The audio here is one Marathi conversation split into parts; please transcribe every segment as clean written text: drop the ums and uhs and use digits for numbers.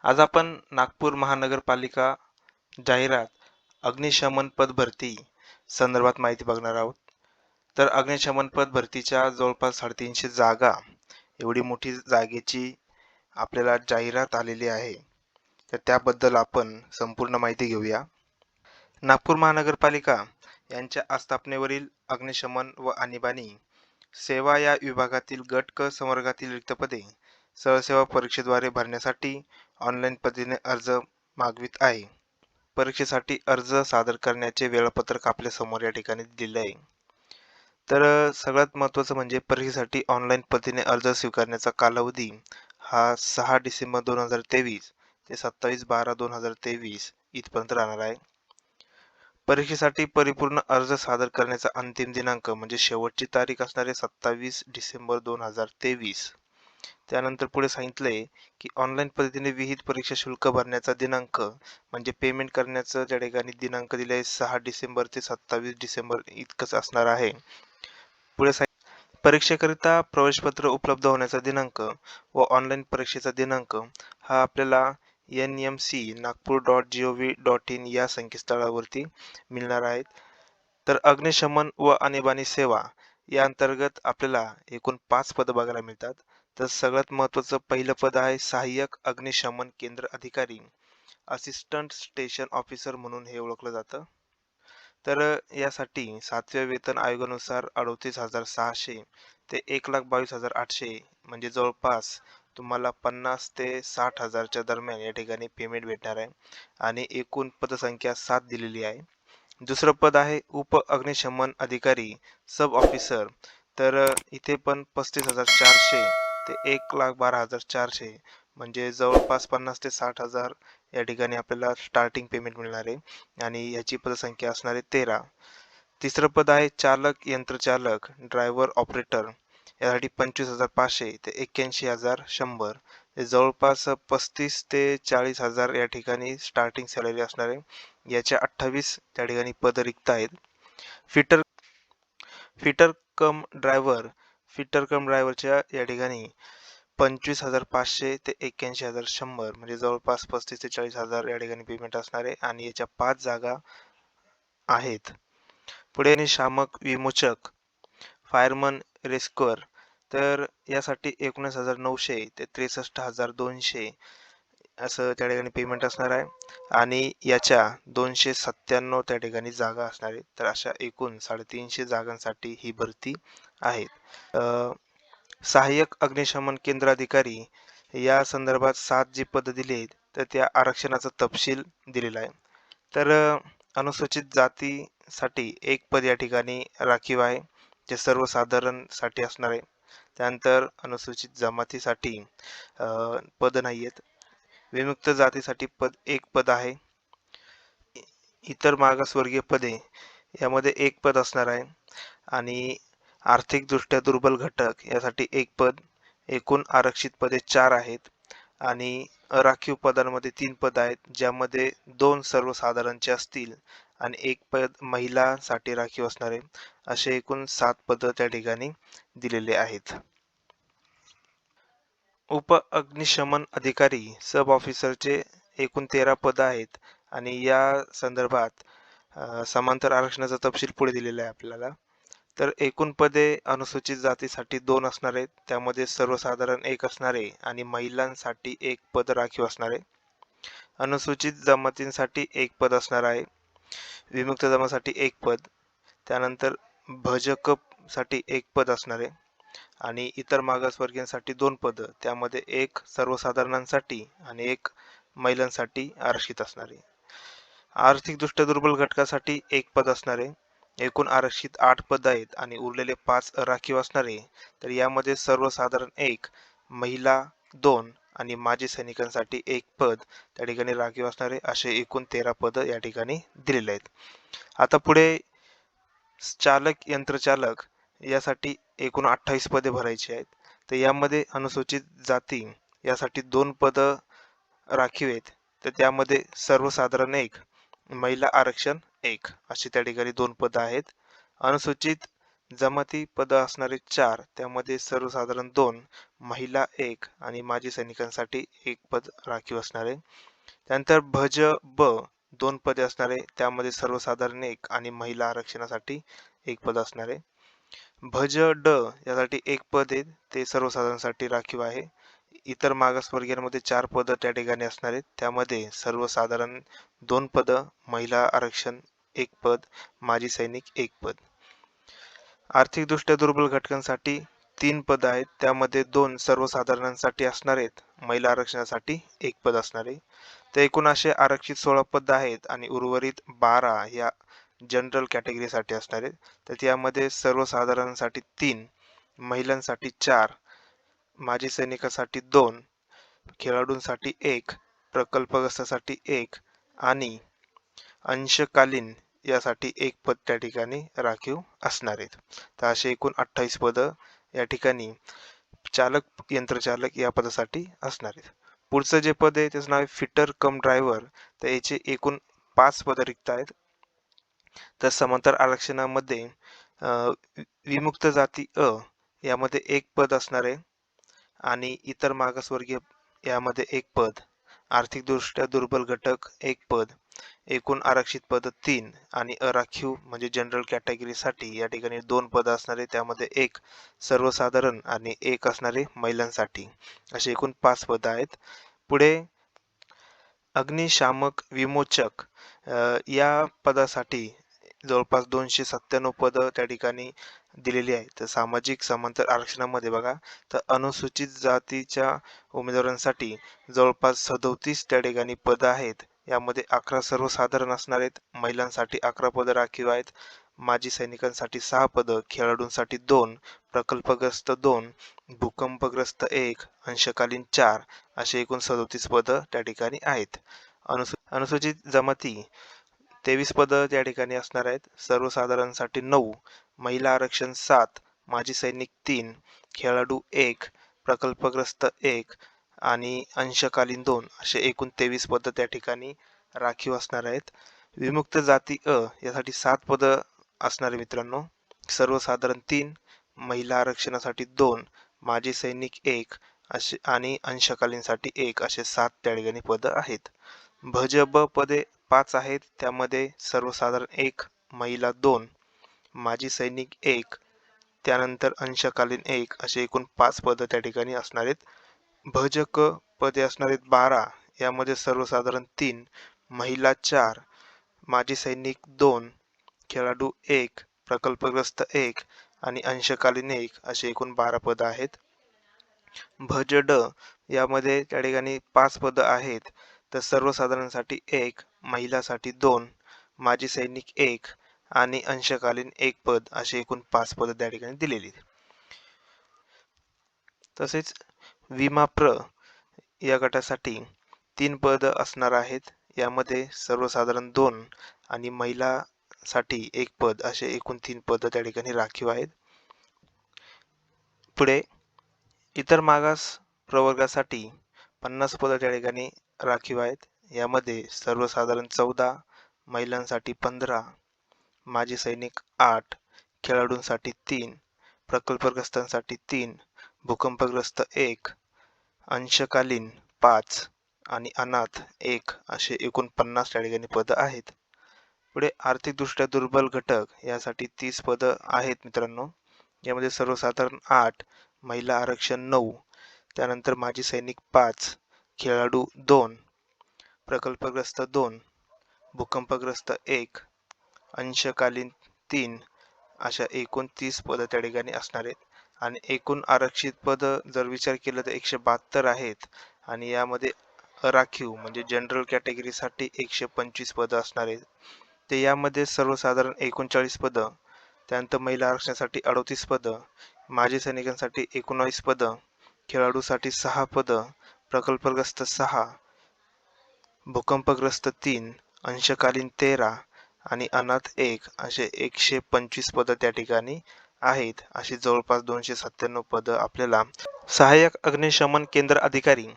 आज आपण नागपूर महानगरपालिका जाहिरात अग्निशमन पद भरती संदर्भात माहिती बघणार आहोत. तर अग्निशमन पद भरतीच्या जवळपास 350 जागा एवढी मोठी जागेची आपल्याला जाहिरात आलेली आहे. तर त्याबद्दल आपण संपूर्ण माहिती घेऊया. नागपूर महानगरपालिका यांच्या आस्थापनेवरील अग्निशमन व आणीबाणी सेवा या विभागातील गट क संवर्गातील रिक्त पदे सहसेवा परीक्षेद्वारे भरण्यासाठी ऑनलाईन पद्धतीने अर्ज मागवित आहे. परीक्षेसाठी अर्ज सादर करण्याचे वेळापत्रक आपल्या समोर या ठिकाणी दिले आहे. तर सगळ्यात महत्त्वाचं म्हणजे परीक्षेसाठी ऑनलाईन पद्धतीने अर्ज स्वीकारण्याचा कालावधी हा 6 डिसेंबर 2023 ते 27/12/2023 इथपर्यंत राहणार आहे. परीक्षेसाठी परिपूर्ण अर्ज सादर करण्याचा अंतिम दिनांक म्हणजे शेवटची तारीख असणार आहे 27 डिसेंबर 2023. त्यानंतर पुढे सांगितलंय की ऑनलाईन पद्धतीने विहित परीक्षा शुल्क भरण्याचा दिनांक म्हणजे पेमेंट करण्याचं त्या ठिकाणी दिनांक दिले 6 डिसेंबर ते 27 डिसेंबर इतकंच असणार आहे. पुढे परीक्षेकरिता प्रवेशपत्र उपलब्ध होण्याचा दिनांक व ऑनलाईन परीक्षेचा दिनांक हा आपल्याला nmc.nagpur.gov.in या संकेतस्थळावरती मिळणार आहेत. तर अग्निशमन व आणीबाणी सेवा या अंतर्गत आपल्याला एकूण 5 पद बघायला मिळतात. तर सगळ्यात महत्त्वाचं पहिलं पद आहे सहाय्यक अग्निशमन केंद्र अधिकारी, असिस्टंट स्टेशन ऑफिसर म्हणून हे ओळखलं जातं. तर यासाठी 7व्या वेतन आयोगानुसार 38,600 ते 1,22,800 म्हणजे जवळपास तुम्हाला 50 ते 60,000च्या दरम्यान या ठिकाणी पेमेंट भेटणार आहे आणि एकूण पदसंख्या 7 दिलेली आहे. दुसरं पद आहे उप अग्निशमन अधिकारी सब ऑफिसर. तर इथे पण 35,400 ते 1,12,400 म्हणजे जवळपास 50 ते 60,000 या ठिकाणी आपल्याला स्टार्टिंग पेमेंट मिळणार आहे आणि याची पदसंख्या असणार आहे 13. तिसरं पद आहे चालक यंत्रचालक ड्रायव्हर ऑपरेटर यासाठी 25,500 ते 81,100 जवळपास 35 ते 40,000 या ठिकाणी स्टार्टिंग सॅलरी असणार आहे. याच्या 28 त्या ठिकाणी पद रिक्त आहेत. फिटर फिटर कम ड्रायव्हरच्या या ठिकाणी 25,500 ते 81,100 म्हणजे जवळपास 35 ते 40,000 या ठिकाणी पेमेंट असणार आहे आणि याच्या 5 जागा आहेत. पुढे शामक विमोचक फायरमन रेस्क्यूअर तर यासाठी 19,900 ते 63,200 असं त्या ठिकाणी पेमेंट असणार आहे आणि याच्या 297 त्या ठिकाणी जागा असणार आहेत. तर अशा एकूण 350 जागांसाठी ही भरती आहे. सहाय्यक अग्निशमन केंद्र अधिकारी या संदर्भात 7 जी पद दिली आहेत तर त्या आरक्षणाचा तपशील दिलेला आहे. तर अनुसूचित जातीसाठी एक पद या ठिकाणी राखीव आहे जे सर्वसाधारणसाठी असणार आहे. त्यानंतर अनुसूचित जमातीसाठी पद नाही आहेत. विमुक्त जातीसाठी एक पद आहे. इतर मागासवर्गीय पदे यामध्ये एक पद असणार आहे आणि आर्थिकदृष्ट्या दुर्बल घटक यासाठी एक पद. एकूण आरक्षित पदे 4 आहेत आणि अराखीव पदांमध्ये 3 पद आहेत ज्यामध्ये 2 सर्वसाधारणचे असतील आणि एक पद महिलांसाठी राखीव असणार आहे. असे एकूण 7 पद त्या ठिकाणी दिलेले आहेत. उप अग्निशमन अधिकारी सब ऑफिसरचे एकूण 13 पद आहेत आणि या संदर्भात समांतर आरक्षणाचा तपशील पुढे दिलेला आहे आपल्याला. तर एकूण पदे अनुसूचित जातीसाठी 2 असणार आहेत, त्यामध्ये सर्वसाधारण 1 असणार आहे आणि महिलांसाठी 1 पद राखीव असणार आहे. अनुसूचित जमातींसाठी 1 पद असणार आहे. विमुक्त जमातीसाठी 1 पद. त्यानंतर भजक साठी 1 पद असणार आहे आणि इतर मागासवर्गीयांसाठी 2 पद, त्यामध्ये 1 सर्वसाधारणांसाठी आणि 1 महिलांसाठी आरक्षित असणार आहे. आर्थिकदृष्ट्या दुर्बल घटकासाठी 1 पद असणार आहे. एकूण आरक्षित 8 पद आहेत आणि उरलेले 5 राखीव असणार आहे. तर यामध्ये सर्वसाधारण 1, महिला 2 आणि माजी सैनिकांसाठी 1 पद त्या ठिकाणी राखीव असणार आहे. असे एकूण 13 पद या ठिकाणी दिलेले आहेत. आता पुढे चालक यंत्रचालक यासाठी एकूण 28 पदे भरायची आहेत. तर यामध्ये अनुसूचित जाती यासाठी 2 पद राखीव आहेत. तर त्यामध्ये सर्वसाधारण 1, महिला आरक्षण 1 अशी त्या ठिकाणी 2 पद आहेत. अनुसूचित जमाती पद असणारे 4, त्यामध्ये सर्वसाधारण 2, महिला 1 आणि माजी सैनिकांसाठी 1 पद राखीव असणारे. त्यानंतर भज ब 2 पदे असणारे, त्यामध्ये सर्वसाधारण 1 आणि महिला आरक्षणासाठी 1 पद असणारे. भज ड यासाठी 1 पद आहे, ते सर्वसाधारणसाठी राखीव आहे. इतर मागासवर्गीयांमध्ये 4 पद त्या ठिकाणी असणार आहेत, त्यामध्ये सर्वसाधारण 2 पद, महिला आरक्षण 1 पद, माजी सैनिक 1 पद. आर्थिकदृष्ट्या दुर्बल घटकांसाठी 3 पद आहेत, त्यामध्ये 2 सर्वसाधारणांसाठी असणार आहेत, महिला आरक्षणासाठी 1 पद असणार आहे. तर एकूण असे आरक्षित 16 पद आहेत आणि उर्वरित 12 या जनरल कॅटेगरीसाठी असणार आहेत. तर त्यामध्ये सर्वसाधारणांसाठी 3, महिलांसाठी 4, माजी सैनिकासाठी 2, खेळाडूंसाठी 1, प्रकल्पग्रस्तासाठी 1 आणि अंशकालीन यासाठी 1 पद त्या ठिकाणी राखीव असणार आहेत. तर असे एकूण 28 पद या ठिकाणी चालक, यंत्रचालक या पदासाठी असणार आहेत. पुढचं जे पद आहे त्याचं नाव आहे फिटर कम ड्रायव्हर. तर याचे एकूण 5 पद रिक्त आहेत. तर समांतर आरक्षणामध्ये विमुक्त जाती अ यामध्ये 1 पद असणार आहे आणि इतर मागासवर्गीय यामध्ये 1 पद, आर्थिकदृष्ट्या दुर्बल घटक 1 पद, एकूण आरक्षित पद 3 आणि अराखीव म्हणजे जनरल कॅटेगरीसाठी या ठिकाणी 2 पद असणारे, त्यामध्ये 1 सर्वसाधारण आणि 1 असणारे महिलांसाठी, असे एकूण 5 पद आहेत. पुढे अग्निशामक विमोचक या पदासाठी जवळपास 297 पद त्या ठिकाणी दिलेली आहेत. तर सामाजिक समांतर आरक्षणामध्ये बघा, तर अनुसूचित जातीच्या उमेदवारांसाठी जवळपास 37 त्या ठिकाणी पद आहेत. यामध्ये 11 सर्वसाधारण असणार आहेत, महिलांसाठी 11 पद राखीव आहेत, माजी सैनिकांसाठी 6 पद, खेळाडूंसाठी 2, प्रकल्पग्रस्त 2, भूकंपग्रस्त 1, अंशकालीन 4, असे एकूण 37 पद त्या ठिकाणी आहेत. अनुसूचित जमाती 23 पद त्या ठिकाणी असणार आहेत, सर्वसाधारणसाठी 9, महिला आरक्षण 7, माजी सैनिक 3, खेळाडू 1, प्रकल्पग्रस्त 1 आणि अंशकालीन 2, असे एकूण 23 पद त्या ठिकाणी राखीव असणार आहेत. विमुक्त जाती अ यासाठी 7 पद असणारे मित्रांनो, सर्वसाधारण 3, महिला आरक्षणासाठी 2, माजी सैनिक 1 असे आणि अंशकालीनसाठी 1, असे 7 त्या ठिकाणी पद आहेत. भज ब पदे 5 आहेत, त्यामध्ये सर्वसाधारण 1, महिला 2, माजी सैनिक 1, त्यानंतर अंशकालीन 1, असे एकूण 5 पद त्या ठिकाणी असणार आहेत. भज क पदे असणार आहेत 12, यामध्ये सर्वसाधारण 3, महिला 4, माजी सैनिक 2, खेळाडू 1, प्रकल्पग्रस्त 1 आणि अंशकालीन 1, असे एकूण 12 पद आहेत. भज ड यामध्ये त्या ठिकाणी 5 पद आहेत, तर सर्वसाधारणसाठी 1, महिलासाठी 2, माजी सैनिक 1 आणि अंशकालीन 1 पद, असे एकूण 5 पद त्या ठिकाणी दिलेली. तसेच विमाप्र या गटासाठी 3 पद असणार आहेत, यामध्ये सर्वसाधारण 2 आणि महिलासाठी 1 पद, असे एकूण 3 पद त्या ठिकाणी राखीव आहेत. पुढे इतर मागास प्रवर्गासाठी 50 पद त्या ठिकाणी राखीव आहेत, यामध्ये सर्वसाधारण 14, महिलांसाठी 15, माजी सैनिक 8, खेळाडूंसाठी 3, प्रकल्पग्रस्तांसाठी 3, भूकंपग्रस्त 1, अंशकालीन 5 आणि अनाथ 1, असे एकूण 50 त्या ठिकाणी पद आहेत. पुढे आर्थिकदृष्ट्या दुर्बल घटक यासाठी 30 पद आहेत मित्रांनो, यामध्ये सर्वसाधारण 8, महिला आरक्षण 9, त्यानंतर माजी सैनिक 5, खेळाडू 2, प्रकल्पग्रस्त 2, भूकंपग्रस्त 1, अंशकालीन 3, अशा एकूण 30 पद त्या ठिकाणी असणार आहेत. आणि एकूण आरक्षित पद जर विचार केला तर 172 आहेत आणि यामध्ये अराखीव म्हणजे जनरल कॅटेगरीसाठी 125 पद असणार आहेत. ते यामध्ये सर्वसाधारण 39 पद, त्यानंतर महिला आरक्षणासाठी 38 पद, माजी सैनिकांसाठी 19 पद, खेळाडूसाठी 6 पद, प्रकल्पग्रस्त 6, भूकंपग्रस्त 3, अंशकालीन 13 आणि अनाथ 1, असे 125 पद त्या ठिकाणी आहेत. अशी जवळपास 297 पद आपल्याला सहाय्यक अग्निशमन केंद्र अधिकारी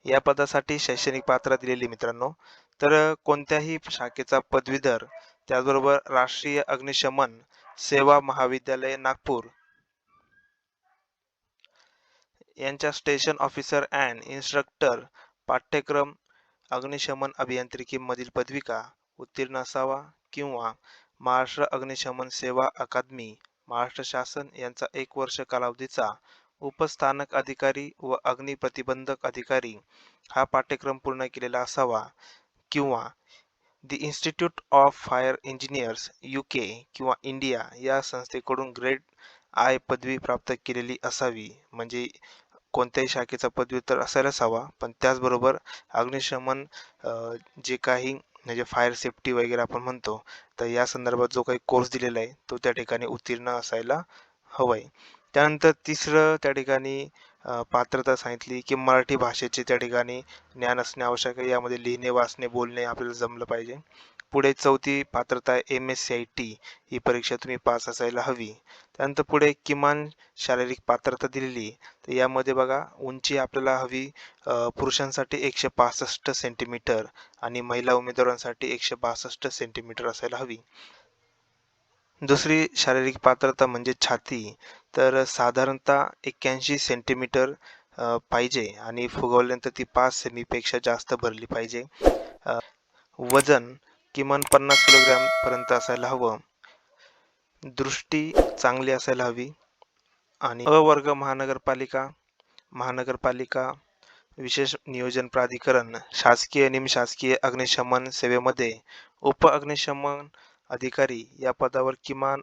या पदासाठी शैक्षणिक पात्रता दिलेली मित्रांनो. तर कोणत्याही शाखेचा पदवीधर, त्याचबरोबर राष्ट्रीय अग्निशमन सेवा महाविद्यालय नागपूर यांच्या स्टेशन ऑफिसर अँड इन्स्ट्रक्टर पाठ्यक्रम अग्निशमन अभियांत्रिकीमधील पदविका उत्तीर्ण असावा किंवा महाराष्ट्र अग्निशमन सेवा अकादमी महाराष्ट्र शासन यांचा 1 वर्ष कालावधीचा उपस्थानक अधिकारी व अग्निप्रतिबंधक अधिकारी हा पाठ्यक्रम पूर्ण केलेला असावा किंवा the institute of fire engineers UK किंवा इंडिया या संस्थेकडून ग्रेड आय पदवी प्राप्त केलेली असावी. म्हणजे कोणत्याही शाखेचा पदव्युत्तर असायलाच हवा, पण त्याचबरोबर अग्निशमन जे काही म्हणजे फायर सेफ्टी वगैरे आपण म्हणतो, तर या संदर्भात जो काही कोर्स दिलेला आहे तो त्या ठिकाणी उत्तीर्ण असायला हवाय. त्यानंतर तिसरं त्या ठिकाणी पात्रता सांगितली की मराठी भाषेचे त्या ठिकाणी ज्ञान असणे आवश्यक आहे. यामध्ये लिहिणे वाचणे बोलणे आपल्याला जमलं पाहिजे. पुढे चौथी पात्रता MSCIT ही परीक्षा तुम्ही पास असायला हवी. त्यानंतर पुढे किमान शारीरिक पात्रता दिलेली, तर यामध्ये बघा उंची आपल्याला हवी पुरुषांसाठी 165 सेंटीमीटर आणि महिला उमेदवारांसाठी 162 सेंटीमीटर असायला हवी. दुसरी शारीरिक पात्रता म्हणजे छाती, तर साधारणतः 81 सेंटीमीटर पाहिजे आणि फुगवल्यानंतर ती 5 सेमीपेक्षा जास्त भरली पाहिजे. वजन किमान 50 किलोग्रॅम पर्यंत असायला हवं. दृष्टी चांगली असायला हवी. आणि वर्ग महानगरपालिका विशेष नियोजन प्राधिकरण शासकीय निमशासकीय अग्निशमन सेवेमध्ये उप अग्निशमन अधिकारी या पदावर किमान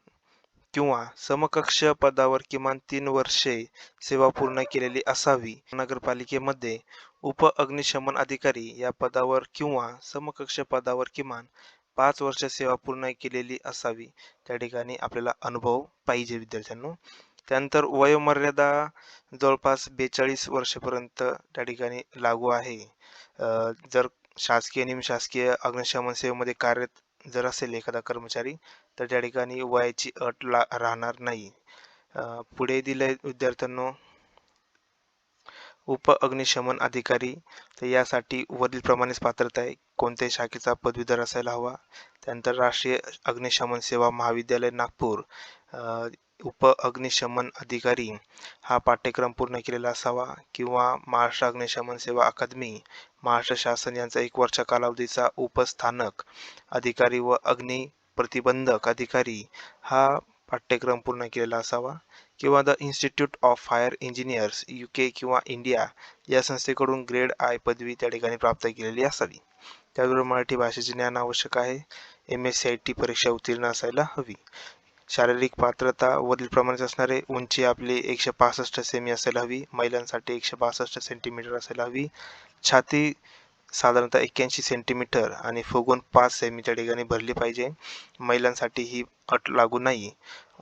किंवा समकक्ष पदावर किमान 3 वर्षे सेवा पूर्ण केलेली असावी. नगरपालिकेमध्ये उप अग्निशमन अधिकारी या पदावर किंवा समकक्ष पदावर किमान 5 वर्ष सेवा पूर्ण केलेली असावी. त्या ठिकाणी आपल्याला अनुभव पाहिजे विद्यार्थ्यांनो. त्यानंतर वयोमर्यादा जवळपास 42 वर्षापर्यंत त्या ठिकाणी लागू आहे. जर शासकीय निमशासकीय अग्निशमन सेवेमध्ये कार्यरत जर असेल एखादा कर्मचारी, तर त्या ठिकाणी वयाची अट राहणार नाही. पुढे दिले विद्यार्थ्यांनो उप अग्निशमन अधिकारी, तर यासाठी वरीलप्रमाणेच पात्रता आहे. कोणत्याही शाखेचा पदवीधर असायला हवा. त्यानंतर राष्ट्रीय अग्निशमन सेवा महाविद्यालय नागपूर उप अग्निशमन अधिकारी हा पाठ्यक्रम पूर्ण केलेला असावा किंवा महाराष्ट्र अग्निशमन सेवा अकादमी महाराष्ट्र शासन यांचा 1 वर्ष कालावधीचा उपस्थानक अधिकारी व अग्नि प्रतिबंधक अधिकारी हा पाठ्यक्रम पूर्ण केलेला असावा किंवा the institute of fire engineers UK किंवा इंडिया या संस्थेकडून ग्रेड आय पदवी त्या ठिकाणी प्राप्त केलेली असावी. त्याचबरोबर मराठी भाषेचे ज्ञान आवश्यक आहे. MSCIT परीक्षा उत्तीर्ण असायला हवी. शारीरिक पात्रता वरीलप्रमाणेच असणारे. उंची आपली 165 सेमी असायला हवी. महिलांसाठी 162 सेंटीमीटर असायला हवी. छाती साधारणतः 81 सेंटीमीटर आणि फुगून 5 सेमी त्या ठिकाणी भरली पाहिजे. महिलांसाठी ही अट लागू नाही.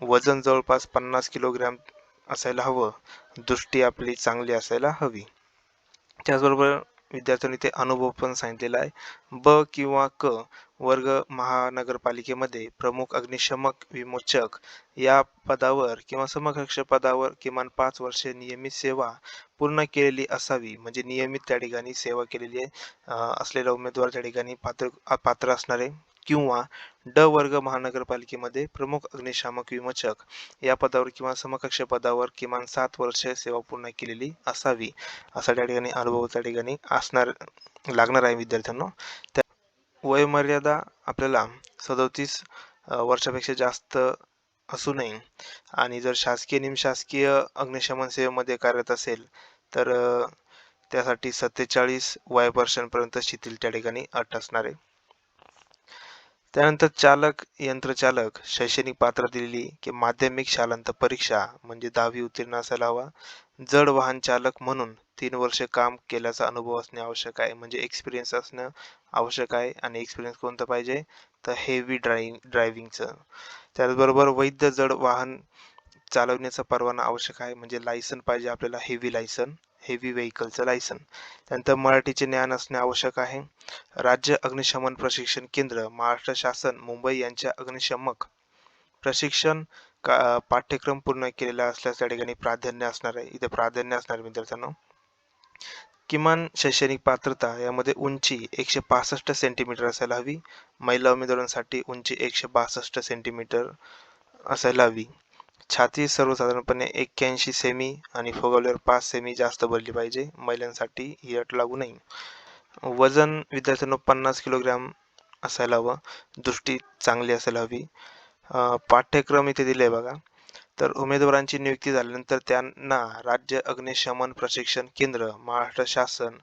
वजन जवळपास 50 किलोग्रॅम असायला हवं. दृष्टी आपली चांगली असायला हवी. त्याचबरोबर विद्यार्थ्यांनी ते अनुभव पण सांगितलेला आहे. ब किंवा क वर्ग महानगरपालिकेमध्ये प्रमुख अग्निशमक विमोचक या पदावर किंवा समकक्ष पदावर किमान 5 वर्षे नियमित सेवा पूर्ण केलेली असावी. म्हणजे नियमित त्या ठिकाणी सेवा केलेली असलेला उमेदवार त्या ठिकाणी पात्र असणारे. किंवा ड वर्ग महानगरपालिकेमध्ये प्रमुख अग्निशामक विमोचक या पदावर किंवा समकक्ष पदावर किमान 7 वर्षे सेवा पूर्ण केलेली असावी. असा त्या ठिकाणी अनुभव त्या ठिकाणी लागणार आहे विद्यार्थ्यांनो. वयोमर्यादा आपल्याला 37 वर्षापेक्षा जास्त असू नये आणि जर शासकीय निमशासकीय अग्निशमन सेवेमध्ये कार्यरत असेल तर त्यासाठी 47 वयोवर्षांपर्यंत शिथिल त्या ठिकाणी अट असणार आहे. त्यानंतर चालक यंत्रचालक शैक्षणिक पात्रता दिलेली की माध्यमिक शालांत परीक्षा म्हणजे 10वी उत्तीर्ण असायला हवा. जड वाहन चालक म्हणून 3 वर्षे काम केल्याचा अनुभव असणे आवश्यक आहे. म्हणजे एक्सपिरियन्स असणं आवश्यक आहे. आणि एक्सपिरियन्स कोणतं पाहिजे तर हेवी ड्रायव्हिंगचं. त्याचबरोबर वैध जड वाहन चालवण्याचा परवाना आवश्यक आहे. म्हणजे लायसन पाहिजे आपल्याला, हेवी व्हेकलचं लायसन. त्यानंतर मराठीचे ज्ञान असणे आवश्यक आहे. राज्य अग्निशमन प्रशिक्षण केंद्र महाराष्ट्र शासन मुंबई यांच्या अग्निशमक प्रशिक्षण पाठ्यक्रम पूर्ण केलेला असल्यास त्या ठिकाणी प्राधान्य असणार आहे. इथे प्राधान्य असणार विद्यार्थ्यांनो. किमान शैक्षणिक पात्रता यामध्ये उंची 165 सेंटीमीटर असायला हवी. महिला उमेदवारांसाठी उंची 162 सेंटीमीटर असायला हवी. छाती सर्वसाधारणपणे 81 सेमी आणि फुगवल्यावर 5 सेमी जास्त भरली पाहिजे. महिलांसाठी ही अट लागू नाही. वजन विद्यार्थ्यांनो 50 किलोग्रॅम असायला हवं. दृष्टी चांगली असायला हवी. पाठ्यक्रम इथे दिले बघा. तर उमेदवारांची नियुक्ती झाल्यानंतर त्यांना राज्य अग्निशमन प्रशिक्षण केंद्र, महाराष्ट्र शासन,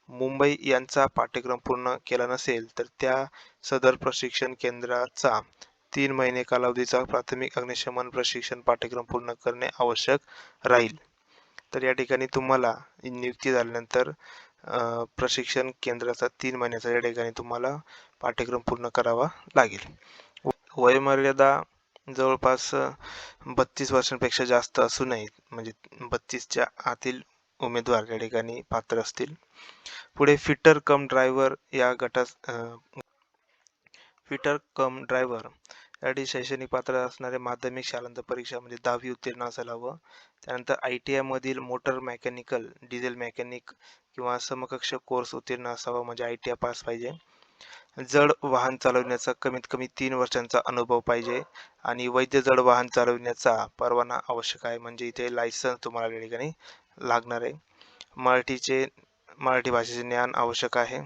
मुंबई यांचा पाठ्यक्रम पूर्ण केला नसेल तर त्या सदर प्रशिक्षण केंद्राचा 3 महिने कालावधीचा प्राथमिक अग्निशमन प्रशिक्षण पाठ्यक्रम पूर्ण करणे आवश्यक राहील. तर या ठिकाणी तुम्हाला नियुक्ती झाल्यानंतर प्रशिक्षण केंद्राचा 3 महिन्याचा या ठिकाणी तुम्हाला पाठ्यक्रम पूर्ण करावा लागेल. वयोमर्यादा जवळपास 32 वर्षांपेक्षा जास्त असू नयेत, म्हणजे 32च्या आतील उमेदवार या ठिकाणी पात्र असतील. पुढे फिटर कम ड्रायव्हर या गटास फिटर कम ड्रायव्हर यासाठी शैक्षणिक पात्रता असणारे माध्यमिक शालांत परीक्षा म्हणजे 10वी उत्तीर्ण असायला हवं. त्यानंतर ITI मधील मोटर मेकॅनिकल, डिझेल मेकॅनिक किंवा समकक्ष कोर्स उत्तीर्ण असावा, म्हणजे ITI पास पाहिजे. जड वाहन चालवण्याचा कमीत कमी 3 वर्षांचा अनुभव पाहिजे आणि वैध जड वाहन चालवण्याचा परवाना आवश्यक आहे, म्हणजे इथे लायसन्स तुम्हाला या ठिकाणी लागणार आहे. मराठी भाषेचे ज्ञान आवश्यक आहे.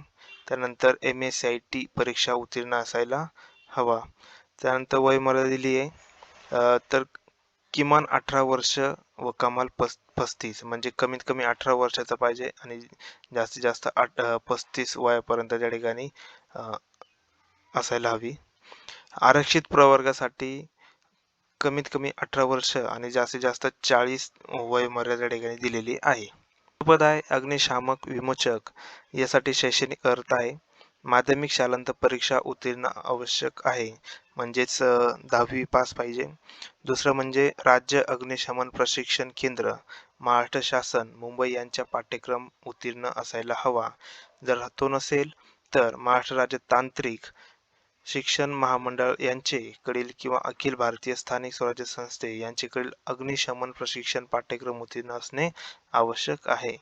त्यानंतर MSCIT परीक्षा उत्तीर्ण असायला हवा. त्यानंतर वयोमर्यादा दिली आहे, तर किमान 18 वर्ष व कमाल 35, म्हणजे कमीत कमी 18 वर्षाचा पाहिजे आणि जास्तीत जास्त 35 वयापर्यंत त्या ठिकाणी असायला हवी. आरक्षित प्रवर्गासाठी कमीत कमी 18 वर्ष आणि जास्तीत जास्त 40 वयोमर्यादा ठिकाणी दिलेली आहे. पद आहे अग्निशामक विमोचक, यासाठी शैक्षणिक अर्हता आहे. माध्यमिक शालांत परीक्षा उत्तीर्ण आवश्यक आहे, म्हणजेच 10वी पास पाहिजे. दुसरं म्हणजे राज्य अग्निशमन प्रशिक्षण केंद्र, महाराष्ट्र शासन, मुंबई यांच्या पाठ्यक्रम उत्तीर्ण असायला हवा. जर तो नसेल तर महाराष्ट्र राज्य तांत्रिक शिक्षण महामंडळ यांचेकडील किंवा अखिल भारतीय स्थानिक स्वराज्य संस्थे यांचेकडील अग्निशमन प्रशिक्षण पाठ्यक्रम उत्तीर्ण असणे आवश्यक आहे.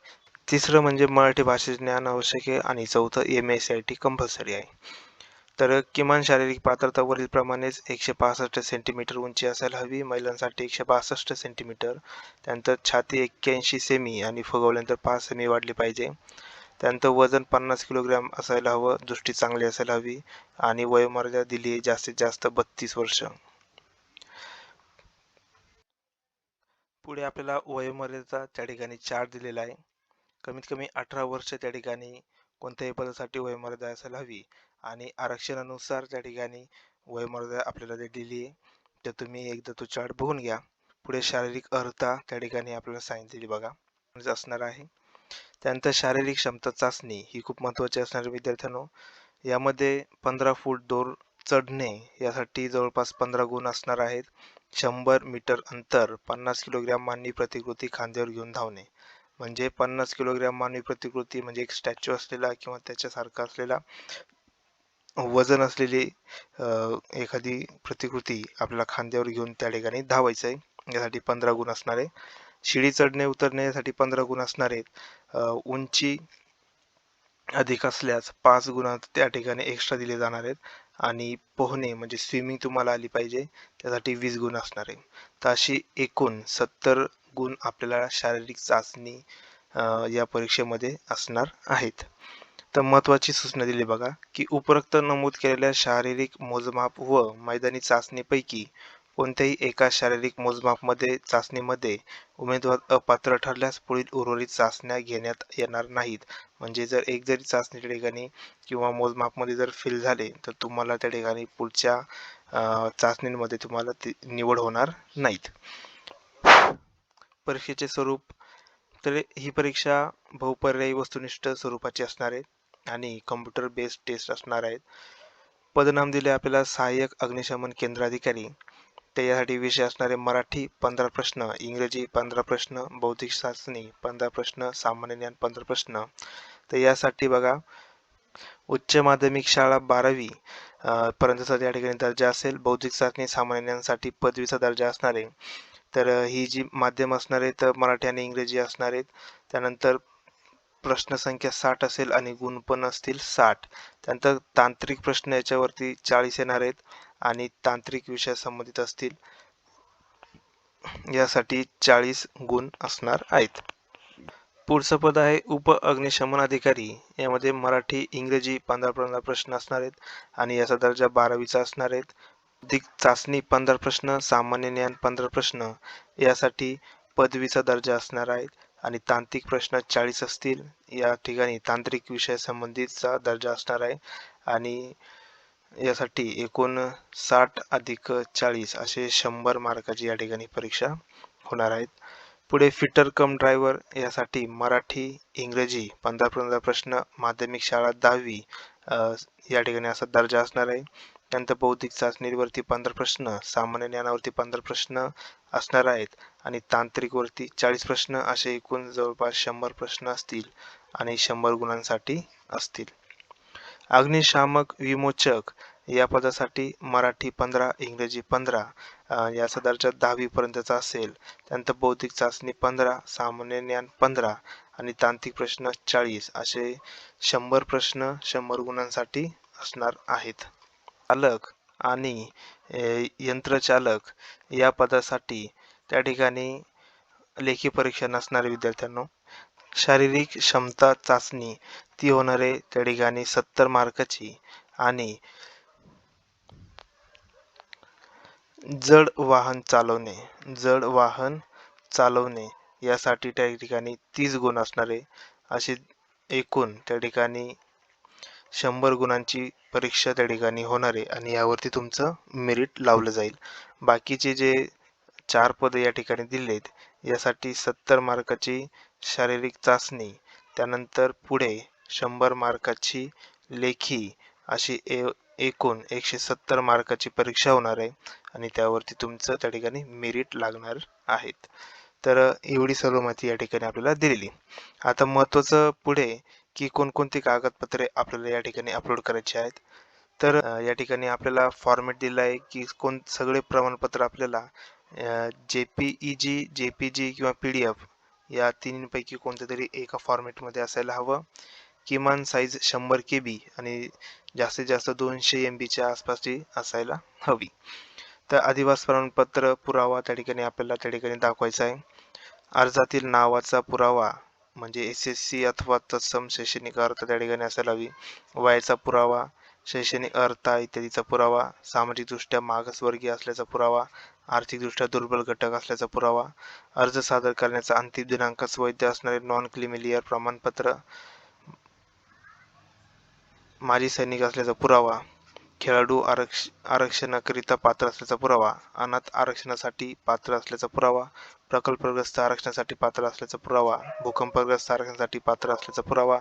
तिसरं म्हणजे मराठी भाषेचे ज्ञान आवश्यक आहे आणि चौथं MSCIT कंपल्सरी आहे. तर किमान शारीरिक पात्रता वरील प्रमाणेच 165 सेंटीमीटर उंची असायला हवी, महिलांसाठी 162 सेंटीमीटर. त्यानंतर छाती 81 सेमी आणि फुगवल्यानंतर 5 सेमी वाढली पाहिजे. त्यानंतर वजन 50 किलोग्रॅम असायला हवं, दृष्टी चांगली असायला हवी आणि वयोमर्यादा दिली जास्तीत जास्त 32 वर्ष. पुढे आपल्याला वयोमर्यादा त्या ठिकाणी 4 दिलेला आहे. कमीत कमी 18 वर्ष त्या ठिकाणी कोणत्याही पदासाठी वयोमर्यादा असायला हवी आणि आरक्षणानुसार त्या ठिकाणी वयोमर्यादा आपल्याला दिलेली आहे. तर तुम्ही एकदा तो चार्ट बघून घ्या. पुढे शारीरिक अर्हता त्या ठिकाणी आपल्याला सांगितलेली बघा असणार आहे. त्यानंतर शारीरिक क्षमता चाचणी ही खूप महत्त्वाची असणार आहे विद्यार्थ्यांनो. यामध्ये 15 फूट दोर चढणे यासाठी जवळपास 15 गुण असणार आहेत. 100 मीटर अंतर, 50 किलोग्रॅम मानवी प्रतिकृती खांद्यावर घेऊन धावणे, म्हणजे 50 किलोग्रॅम मानवी प्रतिकृती म्हणजे एक स्टॅच्यू असलेला किंवा त्याच्यासारखा असलेला वजन असलेली एखादी प्रतिकृती आपल्याला खांद्यावर घेऊन त्या ठिकाणी धावायचं आहे. यासाठी 15 गुण असणार आहे. शिडी चढणे उतरणे यासाठी 15 गुण असणार आहेत. उंची अधिक असल्यास 5 गुण त्या ठिकाणी एक्स्ट्रा दिले जाणार आहेत आणि पोहणे म्हणजे स्विमिंग तुम्हाला आली पाहिजे त्यासाठी 20 गुण असणार आहे. तर अशी एकूण 70 गुण आपल्याला शारीरिक चाचणी या परीक्षेमध्ये असणार आहेत. तर महत्त्वाची सूचना दिली बघा की उपरोक्त नमूद केलेल्या शारीरिक मोजमाप व मैदानी चाचणीपैकी कोणत्याही एका शारीरिक मोजमापमध्ये चाचणीमध्ये उमेदवार अपात्र ठरल्यास पुढील उर्वरित चाचण्या घेण्यात येणार नाहीत. म्हणजे जर एक जरी चाचणी त्या ठिकाणी किंवा मोजमापमध्ये जर फेल झाले तर तुम्हाला त्या ठिकाणी पुढच्या चाचणींमध्ये तुम्हाला ती निवड होणार नाहीत. परीक्षेचे स्वरूप, तर ही परीक्षा बहुपर्यायी वस्तुनिष्ठ स्वरूपाची असणार आहे आणि कॉम्प्युटर बेस्ड टेस्ट असणार आहेत. पदनाम दिले आपल्याला सहाय्यक अग्निशमन केंद्र अधिकारी. तर यासाठी विषय असणारे मराठी 15 प्रश्न, इंग्रजी 15 प्रश्न, बौद्धिक चाचणी 15 प्रश्न, सामान्य ज्ञान 15 प्रश्न. तर यासाठी बघा उच्च माध्यमिक शाळा 12वी पर्यंतचा त्या ठिकाणी दर्जा असेल. बौद्धिक चाचणी सामान्य ज्ञानासाठी पदवीचा दर्जा असणार आहे. तर ही जी माध्यम असणार आहे तर मराठी आणि इंग्रजी असणार आहेत. त्यानंतर प्रश्न संख्या 60 असेल आणि गुण पण असतील 60. त्यानंतर तांत्रिक प्रश्न याच्यावरती 40 येणार आहेत आणि तांत्रिक विषय संबंधित असतील. यासाठी 40 गुण असणार आहेत. पुढचं पद आहे उप अग्निशमन अधिकारी. यामध्ये मराठी, इंग्रजी 15 प्रश्न असणार आहेत आणि याचा दर्जा 12वीचा असणार आहेत. बौद्धिक चाचणी 15 प्रश्न, सामान्य ज्ञान 15 प्रश्न यासाठी पदवीचा दर्जा असणार आहे आणि तांत्रिक प्रश्न 40 असतील. या ठिकाणी तांत्रिक विषय संबंधीचा दर्जा असणार आहे आणि यासाठी एकूण 60 अधिक 40 असे 100 मार्काची या ठिकाणी परीक्षा होणार आहेत. पुढे फिटर कम ड्रायव्हर यासाठी मराठी, इंग्रजी 15 प्रश्न, माध्यमिक शाळा 10वी या ठिकाणी असा दर्जा असणार आहे. त्यानंतर बौद्धिक चाचणीवरती 15 प्रश्न, सामान्य ज्ञानावरती 15 प्रश्न असणार आहेत आणि तांत्रिकवरती 40 प्रश्न असे एकूण जवळपास 100 प्रश्न असतील आणि 100 गुणांसाठी असतील. अग्निशामक विमोचक या पदासाठी मराठी 15, इंग्रजी 15 याचा दर्जा 10वी पर्यंतचा असेल. त्यानंतर बौद्धिक चाचणी 15, सामान्य ज्ञान 15 आणि तांत्रिक प्रश्न 40 असे 100 प्रश्न 100 गुणांसाठी असणार आहेत. चालक आणि यंत्रचालक या पदासाठी त्या ठिकाणी लेखी परीक्षा नसणारे विद्यार्थ्यांनो. शारीरिक क्षमता चाचणी ती होणार आहे त्या ठिकाणी 70 मार्काची आणि जड वाहन चालवणे यासाठी त्या ठिकाणी 30 गुण असणारे असे एकूण त्या ठिकाणी 100 गुणांची परीक्षा त्या ठिकाणी होणार आहे आणि यावरती तुमचं मेरिट लावलं जाईल. बाकीचे जे 4 पद या ठिकाणी दिलेत यासाठी 70 मार्काची शारीरिक चाचणी, त्यानंतर पुढे 100 मार्काची लेखी अशी एकूण 170 मार्काची परीक्षा होणार आहे आणि त्यावरती तुमचं त्या ठिकाणी मेरिट लागणार आहेत. तर एवढी सर्व माहिती या ठिकाणी आपल्याला दिलेली. आता महत्त्वाचं पुढे की कोणकोणती कागदपत्रे आपल्याला या ठिकाणी अपलोड करायची आहेत. तर या ठिकाणी आपल्याला फॉर्मॅट दिला आहे की सगळे प्रमाणपत्र आपल्याला JPEG, JPG किंवा PDF या तिन्हीपैकी कोणत्या तरी एका फॉर्मॅटमध्ये असायला हवं. किमान साईज 100 KB आणि जास्तीत जास्त 200 MBच्या आसपासची असायला हवी. तर अधिवास प्रमाणपत्र पुरावा त्या ठिकाणी आपल्याला त्या ठिकाणी दाखवायचा आहे. अर्जातील नावाचा पुरावा म्हणजे SSC अथवा तत्सम शैक्षणिक अर्हता त्या ठिकाणी असायला हवी. वयाचा पुरावा, शैक्षणिक अर्हता इत्यादीचा पुरावा, सामाजिकदृष्ट्या मागासवर्गीय असल्याचा पुरावा, आर्थिकदृष्ट्या दुर्बल घटक असल्याचा पुरावा, अर्ज सादर करण्याचा अंतिम दिनांकास वैध असणारे नॉन क्रिमिलियर प्रमाणपत्र, माजी सैनिक असल्याचा पुरावा, खेळाडू आरक्षणाकरिता पात्र असल्याचा पुरावा, अनाथ आरक्षणासाठी पात्र असल्याचा पुरावा, प्रकल्पग्रस्त आरक्षणासाठी पात्र असल्याचा पुरावा, भूकंपग्रस्त आरक्षणासाठी पात्र असल्याचा पुरावा,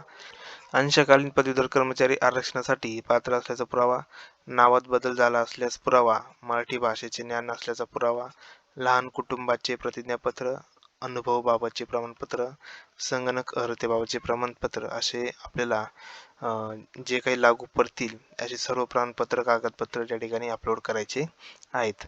अंशकालीन पदवीधर कर्मचारी आरक्षणासाठी पात्र असल्याचा पुरावा, नावात बदल झाला असल्यास पुरावा, मराठी भाषेचे ज्ञान असल्याचा पुरावा, लहान कुटुंबाचे प्रतिज्ञापत्र, अनुभवाबाबतचे प्रमाणपत्र, संगणक अर्हतेबाबतचे प्रमाणपत्र असे आपल्याला जे काही लागू पडतील असे सर्व प्रमाणपत्र कागदपत्र त्या ठिकाणी अपलोड करायचे आहेत.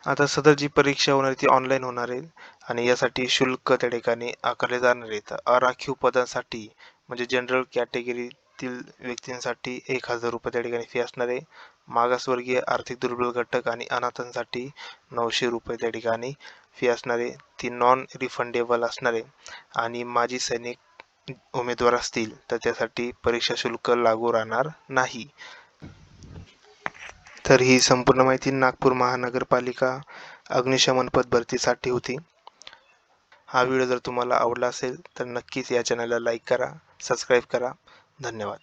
आता सदर जी परीक्षा होणार ती ऑनलाईन होणार आहे आणि यासाठी शुल्क त्या ठिकाणी आकारले जाणार आहे. अराखीव पदांसाठी म्हणजे जनरल कॅटेगरीतील व्यक्तींसाठी 1000 रुपये त्या ठिकाणी फी असणार आहे. मागासवर्गीय, आर्थिक दुर्बल घटक आणि अनाथांसाठी 900 रुपये त्या ठिकाणी फी असणार आहे. ती नॉन रिफंडेबल असणार आहे आणि माजी सैनिक उमेदवार असतील तर त्यासाठी परीक्षा शुल्क लागू राहणार नाही. तर ही संपूर्ण माहिती नागपूर महानगरपालिका अग्निशमन पद भरतीसाठी होती. हा व्हिडिओ जर तुम्हाला आवडला असेल तर नक्कीच या चॅनलला लाईक करा, सबस्क्राईब करा. धन्यवाद.